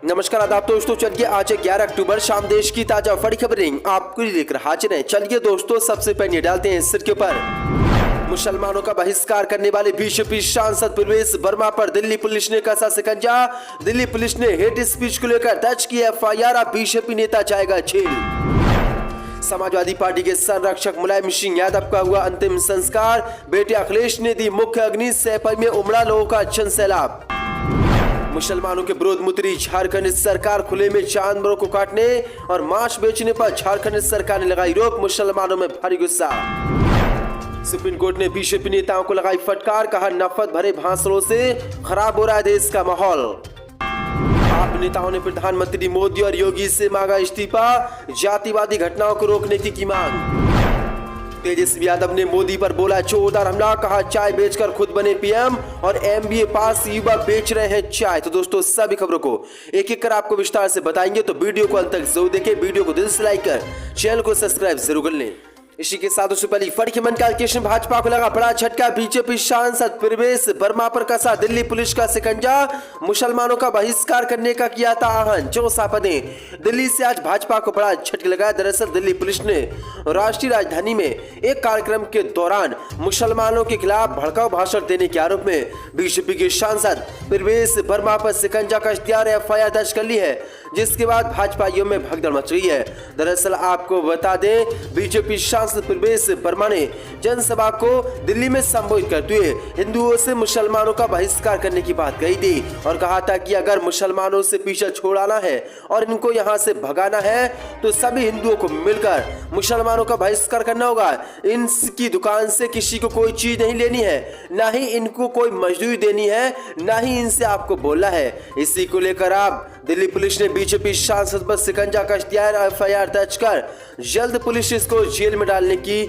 नमस्कार आदाब दोस्तों, चलिए आज 11 अक्टूबर शाम देश की ताजा बड़ी खबरें आपको लेकर हाजिर हैं। चलिए दोस्तों, सबसे पहले डालते हैं सिर के ऊपर। मुसलमानों का बहिष्कार करने वाले बीजेपी सांसद प्रवेश वर्मा पर दिल्ली पुलिस ने कसा शिकंजा। दिल्ली पुलिस ने हेट स्पीच को लेकर दर्ज की एफआईआर। बीजेपी नेता जाएगा जेल। समाजवादी पार्टी के संरक्षक मुलायम सिंह यादव का हुआ अंतिम संस्कार। बेटे अखिलेश ने दी मुख्य अग्नि। सैफई में उमड़ा लोगों का जन सैलाब। मुसलमानों के विरोध में उतरी झारखंड सरकार। खुले में जानवरों को काटने और मांस बेचने पर झारखंड सरकार ने लगाई रोक। मुसलमानों में भारी गुस्सा। सुप्रीम कोर्ट ने बीजेपी नेताओं को लगाई फटकार। कहा, नफरत भरे भाषणों से खराब हो रहा है देश का माहौल। आप नेताओं ने प्रधानमंत्री मोदी और योगी से मांगा इस्तीफा। जातिवादी घटनाओं को रोकने की मांग। तेजस्वी यादव ने मोदी पर बोला जोरदार हमला। कहा, चाय बेचकर खुद बने पीएम और एमबीए पास युवा बेच रहे हैं चाय। तो दोस्तों, सभी खबरों को एक एक कर आपको विस्तार से बताएंगे, तो वीडियो को अंत तक जरूर देखें। वीडियो को दिल से लाइक कर चैनल को सब्सक्राइब जरूर कर लें। इसी के साथ उससे पहले फड़ी मन का भाजपा को लगा बड़ा झटका। बीजेपी सांसद प्रवेश वर्मा पर कसा दिल्ली पुलिस का शिकंजा। मुसलमानों का बहिष्कार करने का किया था आह्वान। चौसा पदे दिल्ली से आज भाजपा को बड़ा झटका लगा। दरअसल दिल्ली पुलिस ने राष्ट्रीय राजधानी में एक कार्यक्रम के दौरान मुसलमानों के खिलाफ भड़काऊ भाषण देने के आरोप में बीजेपी के सांसद प्रवेश वर्मा पर शिकंजा कस दिया। एफआईआर दर्ज कर ली है, जिसके बाद भाजपाइयों में भगदड़ मच रही है। दरअसल आपको बता दें, बीजेपी सांसद प्रवेश वर्मा ने जनसभा को दिल्ली में संबोधित करते हुए हिंदुओं से मुसलमानों का बहिष्कार करने की बात कही थी और कहा था कि अगर मुसलमानों से पीछा छोड़ाना है और इनको यहां से भगाना है तो सभी हिंदुओं को मिलकर मुसलमानों का बहिष्कार करना होगा। इनकी दुकान से किसी को कोई चीज नहीं लेनी है, ना ही इनको कोई मजदूरी देनी है, ना ही इनसे आपको बोलना है। इसी को लेकर आप दिल्ली पुलिस ने बीजेपी सांसद पर शिकंजा कस दिया। एफआईआर दर्ज कर जल्द पुलिस इसको जेल में डालने की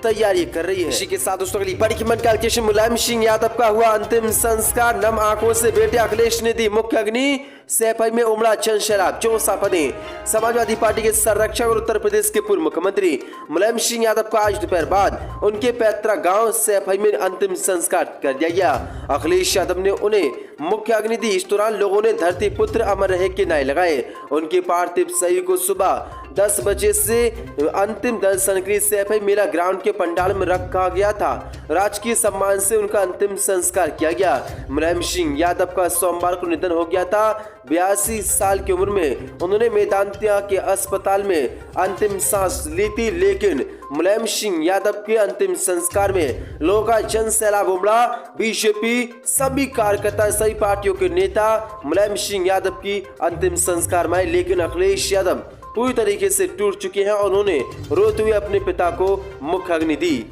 तैयारी कर रही है। इसी के साथ दोस्तों अगली बड़ी खबर। मुलायम सिंह यादव का हुआ अंतिम संस्कार। नम आंखों से बेटे अखिलेश ने दी मुख्य अग्नि। सैफई में उमड़ा जन सैलाब। चौसा पदे समाजवादी पार्टी के संरक्षक और उत्तर प्रदेश के पूर्व मुख्यमंत्री मुलायम सिंह यादव का आज दोपहर बाद उनके पैतृक गांव सैफई में अंतिम संस्कार कर दिया गया। अखिलेश यादव ने उन्हें मुख्य अग्नि दी। इस दौरान लोगों ने धरती पुत्र अमर रहे के नारे लगाए। उनके पार्थिव शरीर को सुबह 10 बजे से अंतिम दर्शन के लिए सैफई मेला ग्राउंड के पंडाल में रखा गया था। राजकीय सम्मान से उनका अंतिम संस्कार किया गया। मुलायम सिंह यादव का सोमवार को निधन हो गया था। 82 साल की उम्र में उन्होंने मेदांता के अस्पताल में अंतिम सांस ली थी, लेकिन मुलायम सिंह यादव के अंतिम संस्कार में लोगों का जन सैलाब उमड़ा। बीजेपी सभी कार्यकर्ता, सभी पार्टियों के नेता मुलायम सिंह यादव की अंतिम संस्कार में आए, लेकिन अखिलेश यादव पूरी तरीके से टूट चुके हैं और उन्होंने रोते हुए अपने पिता को मुख्य अग्नि दी।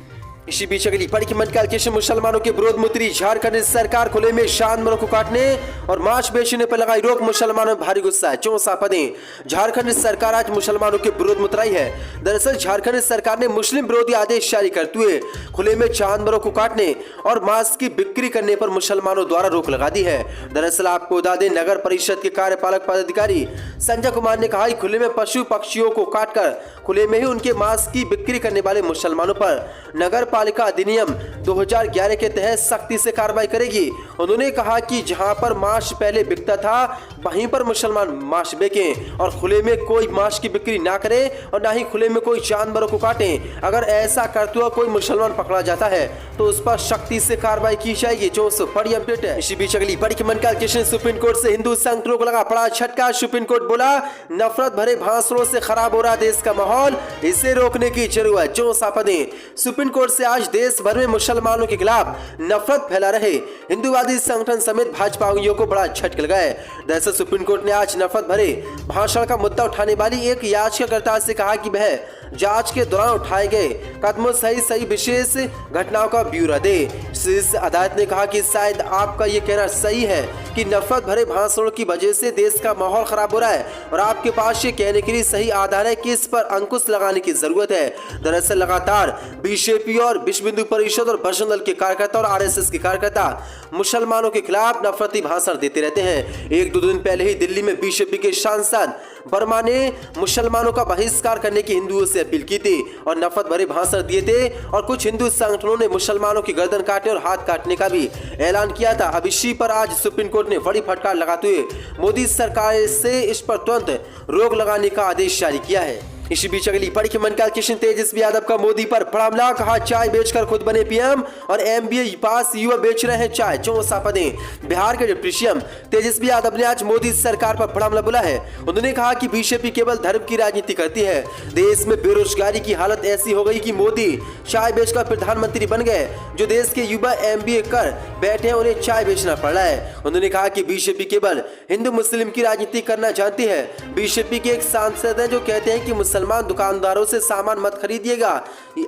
इसी बीच अगली बड़ी मुसलमानों के विरोध में उतरी झारखंड सरकार। खुले में जानवरों को काटने और मांस बेचने पर लगाई रोक। मुसलमानों में भारी गुस्सा है। चौसा पदे झारखंड सरकार आज मुसलमानों के विरोध में उतरी है। दरअसल झारखंड सरकार ने मुस्लिम विरोधी आदेश जारी करते हुए खुले में जानवरों को काटने और मांस की बिक्री करने पर मुसलमानों द्वारा रोक लगा दी है। दरअसल आपको बता दें, नगर परिषद के कार्यपालक पदाधिकारी संजय कुमार ने कहा, खुले में पशु पक्षियों को काटकर खुले में ही उनके मांस की बिक्री करने वाले मुसलमानों पर नगर पालिका अधिनियम 2011 के तहत सख्ती से कार्रवाई करेगी। उन्होंने कहा कि जहां पर मांस पहले बिकता था वहीं पर मुसलमान मांस बेचें और खुले में कोई मांस की बिक्री ना करें और ना ही खुले में कोई जानवरों को काटें। अगर ऐसा करते हुआ कोई मुसलमान पकड़ा जाता है तो उस पर सख्ती से कार्रवाई की जाएगी। जो बड़ी अपडेट है। इसी बीच अगली बड़ी सुप्रीम कोर्ट से हिंदू संगठनों को लगा बड़ा झटका। सुप्रीम कोर्ट बोला, नफरत भरे भाषणों से खराब हो रहा देश का माहौल, इसे रोकने की जरूरत। जो सापदे सुप्रीम कोर्ट से आज देश भर में मुसलमानों के खिलाफ नफरत फैला रहे हिंदूवादी संगठन समेत भाजपाइयों को बड़ा झटका लगा है। दरअसल सुप्रीम कोर्ट ने आज नफरत भरे भाषण का मुद्दा उठाने वाली एक याचिकाकर्ता से कहा कि वह जांच के दौरान उठाए गए कदमों सही विशेष घटनाओं का ब्यौरा दे। शीर्ष अदालत ने कहा कि शायद आपका ये कहना सही है कि नफरत भरे भाषणों की वजह से देश का माहौल खराब हो रहा है और आपके पास ये कहने के लिए सही आधार है कि इस पर अंकुश लगाने की जरूरत है। दरअसल लगातार बीजेपी और विश्व हिंदू परिषद और बजरंग दल के कार्यकर्ता और आरएसएस के कार्यकर्ता मुसलमानों के खिलाफ नफरती भाषण देते रहते हैं। एक दो दिन पहले ही दिल्ली में बीजेपी के सांसद वर्मा ने मुसलमानों का बहिष्कार करने की हिंदुओं से से अपील की थी और नफरत भरे भाषण दिए थे और कुछ हिंदू संगठनों ने मुसलमानों की गर्दन काटने और हाथ काटने का भी ऐलान किया था। अब इसी पर आज सुप्रीम कोर्ट ने बड़ी फटकार लगाते हुए मोदी सरकार से इस पर तुरंत रोक लगाने का आदेश जारी किया है। इसी बीच अगली बड़ी खबर का किशन तेजस्वी यादव का मोदी पर बड़ा हमला, कहा चाय बेचकर खुद बने पीएम और एमबीए पास युवा बेच रहे हैं चाय, चौसा पदें। बिहार के डिप्टी सीएम तेजस्वी यादव ने आज मोदी सरकार पर बड़ा हमला बोला है। उन्होंने कहा कि बीजेपी केवल धर्म की राजनीति करती है। देश में बेरोजगारी की हालत ऐसी हो गई कि मोदी चाय बेचकर प्रधानमंत्री बन गए। जो देश के युवा एमबीए कर बैठे हैं उन्हें चाय बेचना पड़ रहा है। उन्होंने कहा कि बीजेपी केवल हिंदू मुस्लिम की राजनीति करना जानती है। बीजेपी के एक सांसद हैं जो कहते हैं कि मुसलमान दुकानदारों से सामान मत खरीदिएगा।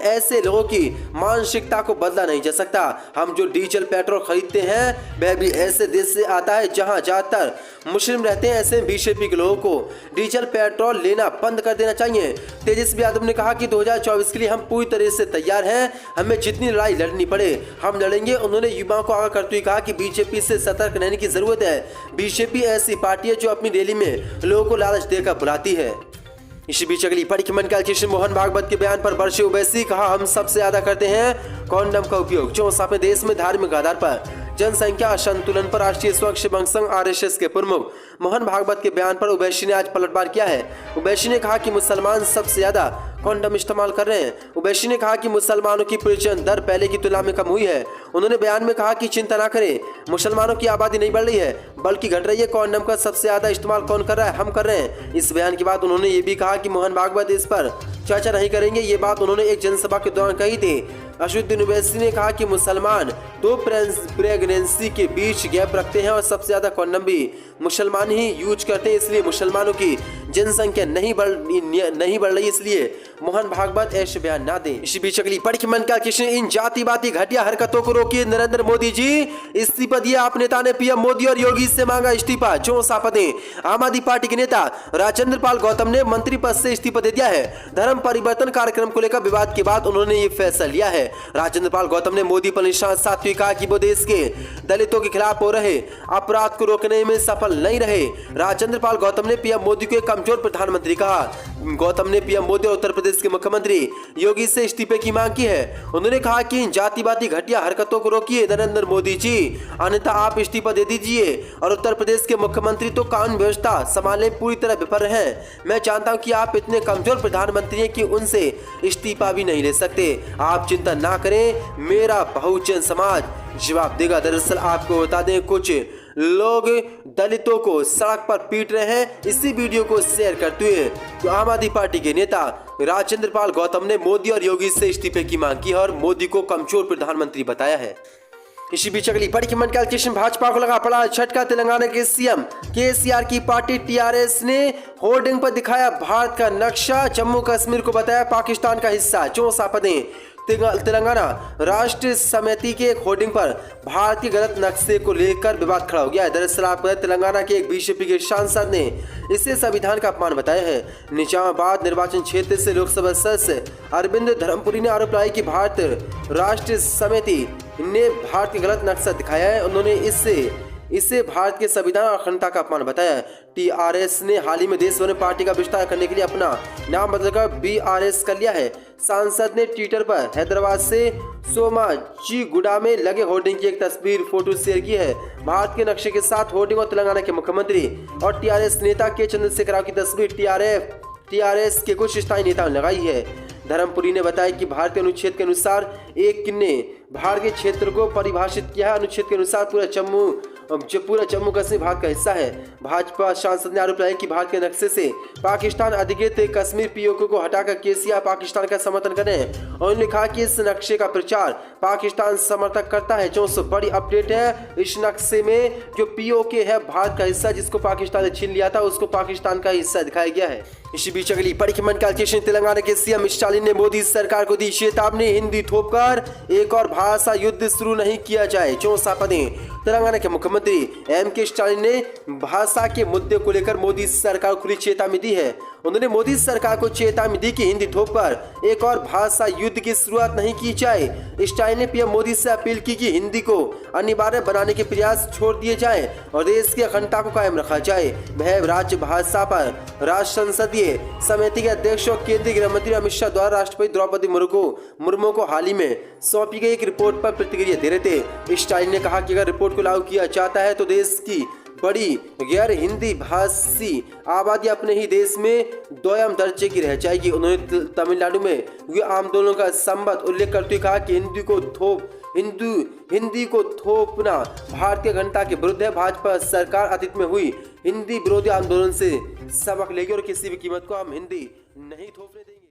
ऐसे लोगों की मानसिकता को बदला नहीं जा सकता। हम जो डीजल पेट्रोल खरीदते हैं वह भी ऐसे देश से आता है जहां ज्यादातर मुस्लिम रहते हैं। ऐसे बीजेपी के लोगों को डीजल पेट्रोल लेना बंद कर देना चाहिए। तेजस्वी यादव ने कहा कि 2024 के लिए हम पूरी तरह से तैयार हैं। हमें जितनी लड़ाई लड़नी पड़े हम लड़ेंगे। उन्होंने युवाओं को आगाह करते हुए कहा कि बीजेपी से सतर्क रहने की जरूरत है। बीजेपी ऐसी पार्टी है जो अपनी रैली में लोगों को लालच देकर बुलाती है। इसी बीच अगली बड़ी खबर का मोहन भागवत के बयान पर बरसे ओवैसी, कहा हम सबसे ज्यादा करते हैं कॉन्डम का उपयोग। चौसा में देश में धार्मिक आधार पर जनसंख्या असंतुलन पर राष्ट्रीय स्वच्छ सेवक संघ आरएसएस के प्रमुख मोहन भागवत के बयान पर ओवैसी ने आज पलटवार किया है। ओवैसी ने कहा कि मुसलमान सबसे ज्यादा कॉन्डम इस्तेमाल कर रहे हैं। ओवैसी ने कहा कि मुसलमानों की प्रजनन दर पहले की तुलना में कम हुई है। उन्होंने बयान में कहा कि चिंता ना करें, मुसलमानों की आबादी नहीं बढ़ रही है बल्कि घट रही है। कॉन्डम का सबसे ज्यादा इस्तेमाल कौन कर रहा है? हम कर रहे हैं। इस बयान के बाद उन्होंने ये भी कहा कि मोहन भागवत इस पर चर्चा नहीं करेंगे। ये बात उन्होंने एक जनसभा के दौरान कही थी। असदुद्दीन ओवैसी ने कहा कि मुसलमान 2 प्रेगनेंसी के बीच गैप रखते हैं और सबसे ज्यादा कॉन्डम भी मुसलमान ही यूज करते हैं, इसलिए मुसलमानों की जनसंख्या नहीं बढ़ रही, इसलिए मोहन भागवत ऐसे बयान ना दें। इसी बीच अगली बड़ी खबर का किशन इन जातिवादी घटिया हरकतों को रोकिए नरेंद्र मोदी जी, इस्तीफा दिया। आप नेता ने पीएम मोदी और योगी से मांगा इस्तीफा, चौसा पदें। आम आदमी पार्टी के नेता राजेंद्र पाल गौतम ने मंत्री पद से इस्तीफा दे दिया है। धर्म परिवर्तन कार्यक्रम को लेकर विवाद के बाद उन्होंने ये फैसला लिया है। राजेंद्र पाल गौतम ने मोदी पर निशाना साधते हुए कहा कि वो देश के दलितों के खिलाफ हो रहे अपराध को रोकने में सफल नहीं रहे। राजेंद्र पाल गौतम ने पीएम मोदी को एक कमजोर प्रधानमंत्री कहा। गौतम ने पीएम मोदी और उत्तर प्रदेश के मुख्यमंत्री योगी से इस्तीफे की मांग की है। उन्होंने कहा कि इन जातिवादी घटिया हरकतों को रोकिए नरेंद्र मोदी जी, अन्यथा आप इस्तीफा दे दीजिए। और उत्तर प्रदेश के मुख्यमंत्री तो कानून व्यवस्था संभालने पूरी तरह विफल हैं। मैं जानता हूं कि आप इतने कमजोर प्रधानमंत्री हैं कि उनसे इस्तीफा भी नहीं ले सकते। आप चिंता ना करें, मेरा बहुजन समाज जवाब देगा। दरअसल आपको बता दें, कुछ लोग दलितों को सड़क पर पीट रहे हैं। इसी वीडियो को शेयर करते हुए तो आम आदमी पार्टी के नेता राजेंद्र पाल गौतम ने मोदी और योगी से इस्तीफे की मांग की है और मोदी को कमजोर प्रधानमंत्री बताया है। इसी बीच अगली बड़ी खबर का भाजपा को लगा पड़ा झटका। तेलंगाना के सीएम केसीआर की पार्टी टीआरएस ने होर्डिंग पर दिखाया भारत का नक्शा, जम्मू कश्मीर को बताया पाकिस्तान का हिस्सा, चौसा पदें। तेलंगाना राष्ट्र समिति के एक होर्डिंग पर भारत के गलत नक्शे को लेकर विवाद खड़ा हो गया है। दरअसल आपको तेलंगाना के एक बीजेपी के सांसद ने इसे संविधान का अपमान बताया है। निजामाबाद निर्वाचन क्षेत्र से लोकसभा सदस्य अरविंद धर्मपुरी ने आरोप लगाया कि भारत राष्ट्र समिति ने भारत के गलत नक्शा दिखाया है। उन्होंने इसे भारत के संविधान और अखंडता का अपमान बताया। टीआरएस ने हाल ही में देश भर में पार्टी का विस्तार करने के लिए अपना नाम बदलकर बीआरएस कर लिया है। सांसद ने ट्विटर पर हैदराबाद से सोमाजीगुड़ा में लगे होर्डिंग की एक तस्वीर फोटो शेयर की है। भारत के नक्शे के साथ होर्डिंग और तेलंगाना के मुख्यमंत्री और टीआरएस नेता के चंद्रशेखर राव की तस्वीर टीआरएस के कुछ स्थायी नेताओं ने लगाई है। धर्मपुरी ने बताया कि भारतीय अनुच्छेद के अनुसार एक ने भारत के क्षेत्र को परिभाषित किया है। अनुच्छेद के अनुसार पूरा जम्मू कश्मीर भारत का हिस्सा है। भाजपा सांसद ने आरोप लगाया कि भारत के नक्शे से पाकिस्तान अधिकृत कश्मीर पीओके को हटाकर केसीआर पाकिस्तान का समर्थन कर रहे हैं। उन्होंने कहा कि इस नक्शे का प्रचार पाकिस्तान समर्थक करता है। जो बड़ी अपडेट है, इस नक्शे में जो पीओके है भारत का हिस्सा जिसको पाकिस्तान ने छीन लिया था उसको पाकिस्तान का हिस्सा दिखाया गया है। इसी बीच अगली बड़ी खबर का तेलंगाना के सीएम स्टालिन ने मोदी सरकार को दी चेतावनी, हिंदी थोपकर एक और भाषा युद्ध शुरू नहीं किया जाए, चौसा पदें। तेलंगाना के मुख्यमंत्री एम के स्टालिन ने भाषा के मुद्दे को लेकर मोदी सरकार को खुली चेतावनी दी है। उन्होंने मोदी सरकार को चेतावनी दी कि हिंदी थोप पर एक और भाषा युद्ध की शुरुआत नहीं की जाए। स्टाइन ने पीएम मोदी से अपील की कि हिंदी को अनिवार्य बनाने के प्रयास छोड़ दिए जाएं और देश की अखंडता को कायम रखा जाए। वह राज्य भाषा पर राष्ट्र संसदीय समिति के अध्यक्ष और केंद्रीय गृह मंत्री अमित शाह द्वारा राष्ट्रपति द्रौपदी मुर्मू को हाल ही में सौंपी गई एक रिपोर्ट पर प्रतिक्रिया दे रहे थे। स्टाइन ने कहा कि अगर रिपोर्ट को लागू किया जाता है तो देश की बड़ी गैर हिंदी भाषी आबादी अपने ही देश में दोयम दर्जे की रह जाएगी। उन्होंने तमिलनाडु में हुए आंदोलन का संबंध उल्लेख करते हुए कहा कि हिंदी को थोपना भारतीय घंटा के विरुद्ध है। भाजपा सरकार अतीत में हुई हिंदी विरोधी आंदोलन से सबक लेगी और किसी भी कीमत को हम हिंदी नहीं थोपने देंगे।